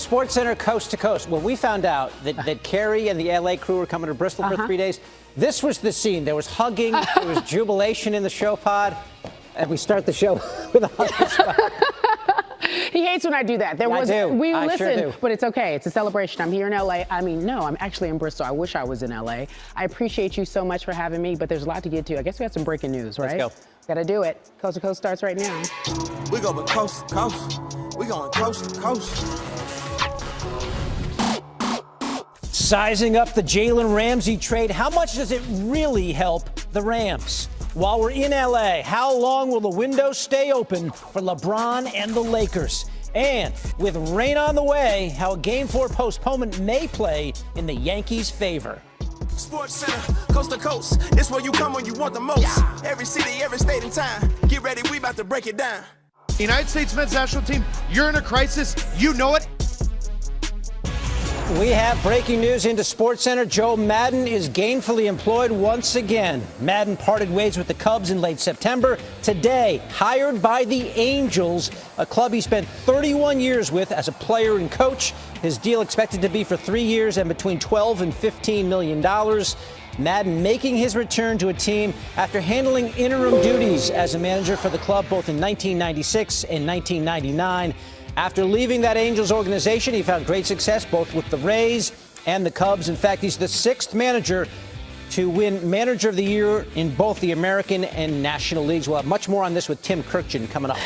Sports Center coast to coast. When we found out that Carrie and the LA crew were coming to Bristol for 3 days, this was the scene. There was hugging, there was jubilation in the show pod, and we start the show with a hugging spot. He hates when I do that. I listen, sure do. But it's okay. It's a celebration. I'm here in LA. I mean, no, I'm actually in Bristol. I wish I was in LA. I appreciate you so much for having me, but there's a lot to get to. I guess we got some breaking news, right? Let's go. Gotta do it. Coast to Coast starts right now. We going coast to coast. We going coast to coast. Sizing up the Jalen Ramsey trade, how much does it really help the Rams? While we're in LA, how long will the window stay open for LeBron and the Lakers? And with rain on the way, how a Game 4 postponement may play in the Yankees' favor. Sports Center, coast to coast. This where you come when you want the most. Yeah. Every city, every state and time. Get ready, we about to break it down. The United States men's national team, you're in a crisis. You know it. We have breaking news into SportsCenter. Joe Maddon is gainfully employed once again. Maddon parted ways with the Cubs in late September. Today, hired by the Angels, a club he spent 31 years with as a player and coach. His deal expected to be for 3 years and between $12 and $15 million. Maddon making his return to a team after handling interim duties as a manager for the club both in 1996 and 1999. After leaving that Angels organization, he found great success both with the Rays and the Cubs. In fact, he's the 6th manager to win Manager of the Year in both the American and National Leagues. We'll have much more on this with Tim Kirkjian coming up.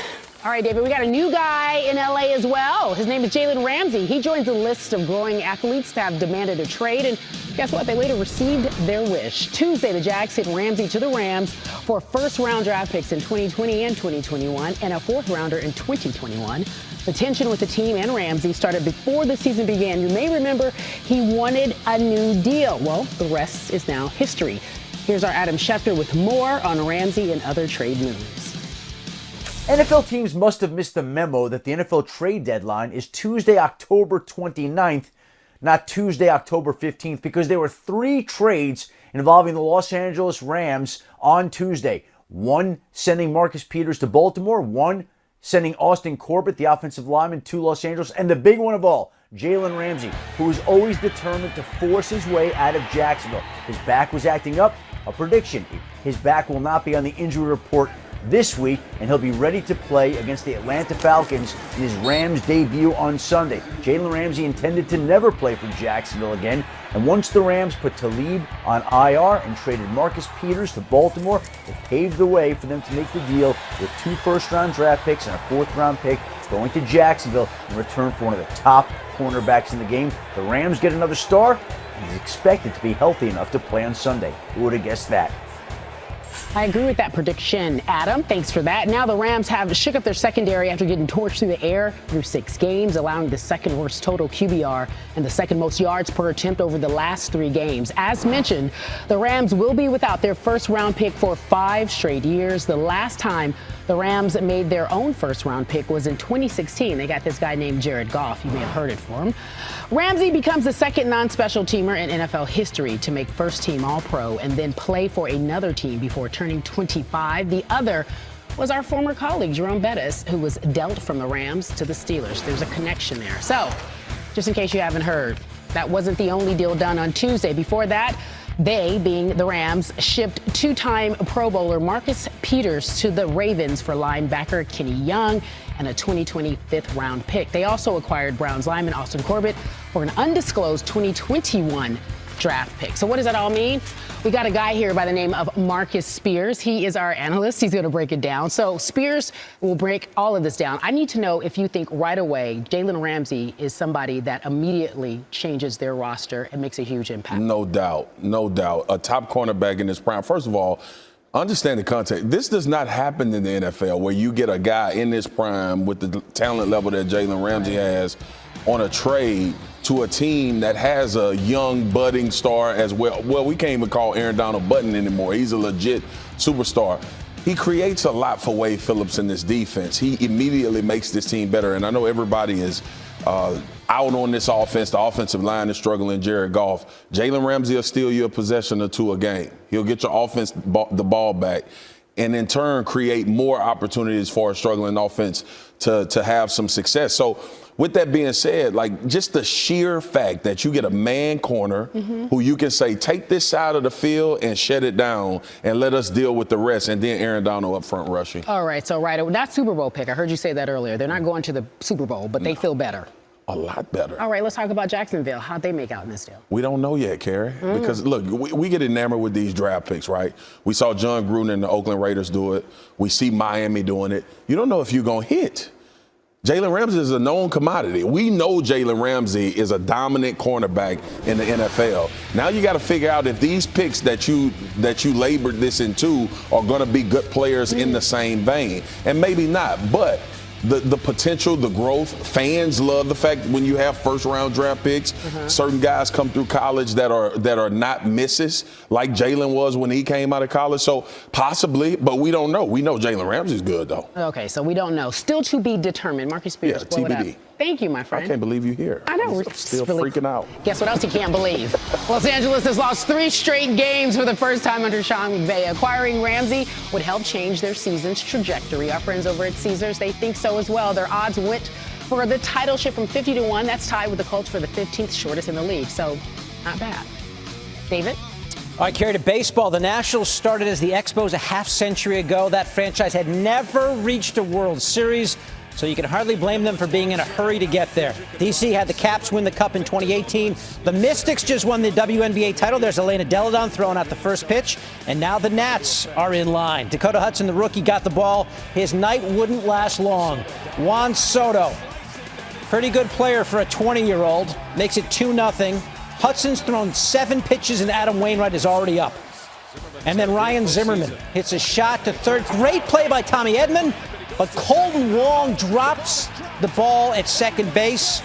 All right, David, we got a new guy in LA as well. His name is Jalen Ramsey. He joins a list of growing athletes that have demanded a trade. And guess what? They later received their wish. Tuesday, the Jags sent Ramsey to the Rams for first-round draft picks in 2020 and 2021 and a fourth-rounder in 2021. The tension with the team and Ramsey started before the season began. You may remember he wanted a new deal. Well, the rest is now history. Here's our Adam Schefter with more on Ramsey and other trade moves. NFL teams must have missed the memo that the NFL trade deadline is Tuesday, October 29th, not Tuesday, October 15th, because there were 3 trades involving the Los Angeles Rams on Tuesday. One sending Marcus Peters to Baltimore, one sending Austin Corbett, the offensive lineman, to Los Angeles, and the big one of all, Jalen Ramsey, who was always determined to force his way out of Jacksonville. His back was acting up. A prediction, his back will not be on the injury report this week, and he'll be ready to play against the Atlanta Falcons in his Rams debut on Sunday. Jalen Ramsey intended to never play for Jacksonville again, and once the Rams put Talib on IR and traded Marcus Peters to Baltimore, it paved the way for them to make the deal with 2 first-round draft picks and a 4th-round pick going to Jacksonville in return for one of the top cornerbacks in the game. The Rams get another star, and he's expected to be healthy enough to play on Sunday. Who would have guessed that? I agree with that prediction, Adam. Thanks for that. Now the Rams have shook up their secondary after getting torched through the air through 6 games, allowing the 2nd worst total QBR and the 2nd most yards per attempt over the last 3 games. As mentioned, the Rams will be without their first-round pick for 5 straight years. The last time the Rams made their own first-round pick was in 2016. They got this guy named Jared Goff. You may have heard it for him. Ramsey becomes the 2nd non-special teamer in NFL history to make first-team All-Pro and then play for another team before turning 25. The other was our former colleague, Jerome Bettis, who was dealt from the Rams to the Steelers. There's a connection there. So, just in case you haven't heard, that wasn't the only deal done on Tuesday. Before that, they, being the Rams, shipped 2-time Pro Bowler Marcus Peters to the Ravens for linebacker Kenny Young and a 2020 5th-round pick. They also acquired Browns lineman Austin Corbett for an undisclosed 2021 draft pick. So what does that all mean? We got a guy here by the name of Marcus Spears. He is our analyst. He's going to break it down. So Spears will break all of this down. I need to know if you think right away Jalen Ramsey is somebody that immediately changes their roster and makes a huge impact. No doubt. No doubt. A top cornerback in this prime. First of all, understand the context. This does not happen in the NFL where you get a guy in this prime with the talent level that Jalen Ramsey has on a trade to a team that has a young budding star as well. Well, we can't even call Aaron Donald Button anymore. He's a legit superstar. He creates a lot for Wade Phillips in this defense. He immediately makes this team better. And I know everybody is out on this offense. The offensive line is struggling. Jared Goff. Jalen Ramsey will steal you a possession or 2 a game. He'll get your offense the ball back. and in turn create more opportunities for a struggling offense to have some success. So with that being said, like just the sheer fact that you get a man corner who you can say, take this side of the field and shut it down and let us deal with the rest, and then Aaron Donald up front rushing. All right, so that Super Bowl pick, I heard you say that earlier. They're not going to the Super Bowl, but they feel better. A lot better. All right, let's talk about Jacksonville. How'd they make out in this deal? We don't know yet, Carrie. Because, look, we get enamored with these draft picks, right? We saw John Gruden and the Oakland Raiders do it. We see Miami doing it. You don't know if you're going to hit. Jalen Ramsey is a known commodity. We know Jalen Ramsey is a dominant cornerback in the NFL. Now you got to figure out if these picks that you labored this into are going to be good players in the same vein. And maybe not, but the potential, the growth, fans love the fact when you have first-round draft picks, certain guys come through college that are not misses, like Jalen was when he came out of college. So possibly, but we don't know. We know Jalen Ramsey's good, though. Okay, so we don't know. Still to be determined. Marcus Spears, Yeah, TBD. Thank you, my friend. I can't believe you're here. I know. I'm still freaking out. Guess what else you can't believe? Los Angeles has lost 3 straight games for the first time under Sean McVay. Acquiring Ramsey would help change their season's trajectory. Our friends over at Caesars, they think so as well. Their odds went for the title shift from 50-1. That's tied with the Colts for the 15th shortest in the league. So, not bad. David? All right, Carrie, to baseball. The Nationals started as the Expos a half-century ago. That franchise had never reached a World Series, so you can hardly blame them for being in a hurry to get there. DC had the Caps win the Cup in 2018. The Mystics just won the WNBA title. There's Elena Deladon throwing out the first pitch. And now the Nats are in line. Dakota Hudson, the rookie, got the ball. His night wouldn't last long. Juan Soto, pretty good player for a 20-year-old, makes it 2-0. Hudson's thrown 7 pitches, and Adam Wainwright is already up. And then Ryan Zimmerman hits a shot to third. Great play by Tommy Edman. But Colton Wong drops the ball at second base.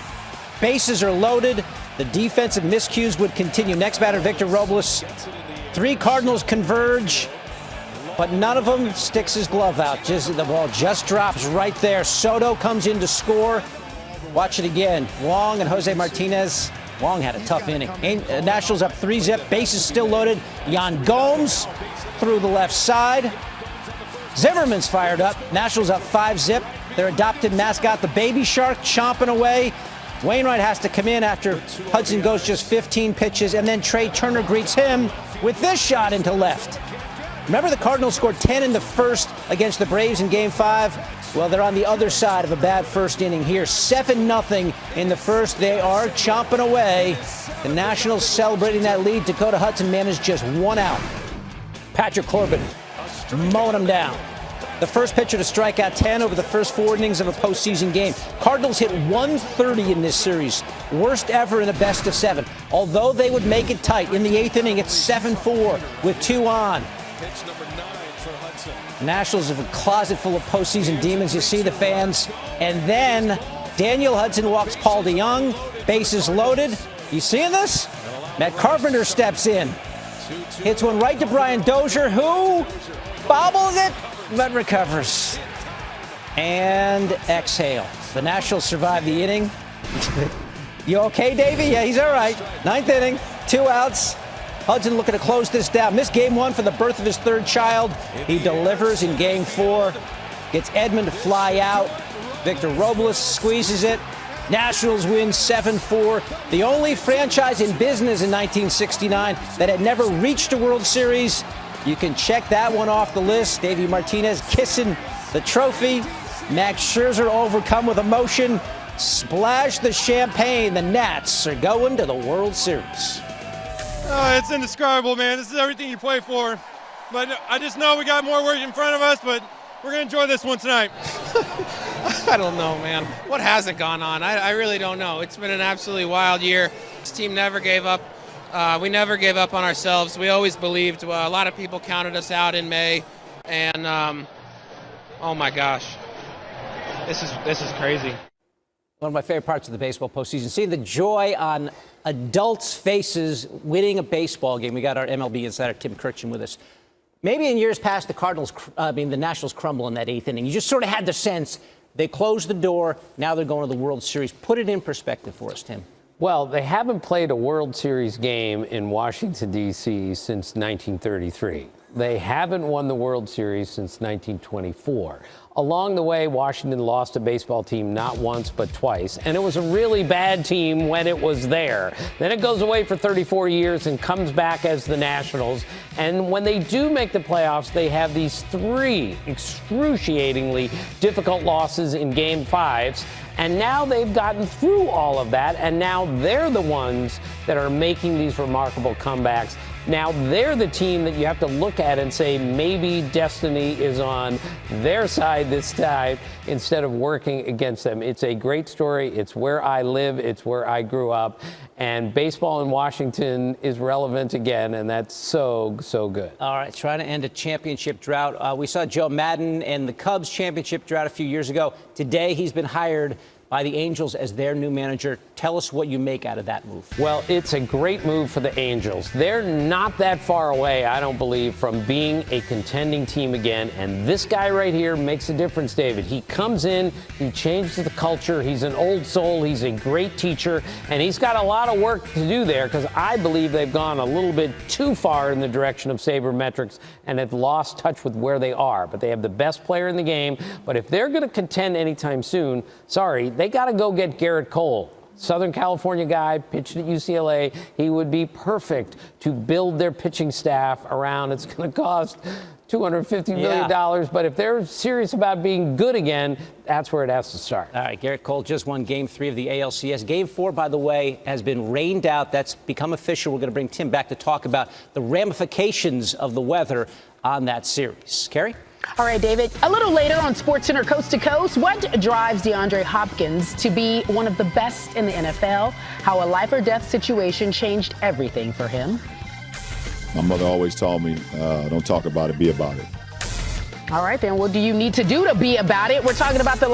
Bases are loaded. The defensive miscues would continue. Next batter, Victor Robles. 3 Cardinals converge, but none of them sticks his glove out. The ball just drops right there. Soto comes in to score. Watch it again. Wong and Jose Martinez. Wong had a tough inning. Nationals up 3-0. Bases still loaded. Yan Gomes through the left side. Zimmerman's fired up. Nationals up 5-0. Their adopted mascot, the baby shark, chomping away. Wainwright has to come in after Hudson goes just 15 pitches, and then Trey Turner greets him with this shot into left. Remember, the Cardinals scored 10 in the first against the Braves in Game 5? Well, they're on the other side of a bad first inning here. 7-0 in the first. They are chomping away. The Nationals celebrating that lead. Dakota Hudson managed just 1 out. Patrick Corbin mowing him down. The first pitcher to strike out 10 over the first 4 innings of a postseason game. Cardinals hit 130 in this series, worst ever in a best of 7. Although they would make it tight in the 8th inning, it's 7-4 with 2 on. Nationals have a closet full of postseason demons. You see the fans. And then Daniel Hudson walks Paul DeJong. Bases loaded. You seeing this? Matt Carpenter steps in. Hits one right to Brian Dozier, who bobbles it, but recovers. And exhale. The Nationals survive the inning. You okay, Davey? Yeah, he's all right. 9th inning, 2 outs. Hudson looking to close this down. Missed Game 1 for the birth of his 3rd child. He delivers in Game 4. Gets Edman to fly out. Victor Robles squeezes it. Nationals win 7-4. The only franchise in business in 1969 that had never reached a World Series. You can check that one off the list. Davey Martinez kissing the trophy. Max Scherzer overcome with emotion. Splash the champagne. The Nats are going to the World Series. It's indescribable, man. This is everything you play for. But I just know we got more work in front of us, but we're going to enjoy this one tonight. I don't know, man. What hasn't gone on? I really don't know. It's been an absolutely wild year. This team never gave up. We never gave up on ourselves. We always believed. A lot of people counted us out in May. And, oh, my gosh. This is crazy. One of my favorite parts of the baseball postseason, seeing the joy on adults' faces winning a baseball game. We got our MLB insider, Tim Kirchin, with us. Maybe in years past, the Nationals crumble in that 8th inning. You just sort of had the sense they closed the door. Now they're going to the World Series. Put it in perspective for us, Tim. Well, they haven't played a World Series game in Washington, D.C. since 1933. They haven't won the World Series since 1924. Along the way, Washington lost a baseball team not once but twice, and it was a really bad team when it was there. Then it goes away for 34 years and comes back as the Nationals. And when they do make the playoffs, they have these 3 excruciatingly difficult losses in Game 5s. And now they've gotten through all of that, and now they're the ones that are making these remarkable comebacks. Now they're the team that you have to look at and say maybe destiny is on their side this time instead of working against them. It's a great story. It's where I live. It's where I grew up. And baseball in Washington is relevant again, and that's so, so good. All right, trying to end a championship drought. We saw Joe Maddon and the Cubs championship drought a few years ago. Today, he's been hired by the Angels as their new manager. Tell us what you make out of that move. Well, it's a great move for the Angels. They're not that far away, I don't believe, from being a contending team again. And this guy right here makes a difference, David. He comes in, he changes the culture. He's an old soul. He's a great teacher. And he's got a lot of work to do there because I believe they've gone a little bit too far in the direction of sabermetrics and have lost touch with where they are. But they have the best player in the game. But if they're going to contend anytime soon, sorry, they got to go get Garrett Cole. Southern California guy, pitched at UCLA. He would be perfect to build their pitching staff around. It's going to cost $250 million. But if they're serious about being good again, that's where it has to start. All right, Garrett Cole just won Game 3 of the ALCS. Game 4, by the way, has been rained out. That's become official. We're going to bring Tim back to talk about the ramifications of the weather on that series. Carrie? All right, David, a little later on SportsCenter Coast to Coast, what drives DeAndre Hopkins to be one of the best in the NFL? How a life or death situation changed everything for him. My mother always told me, don't talk about it, be about it. All right, then what do you need to do to be about it? We're talking about the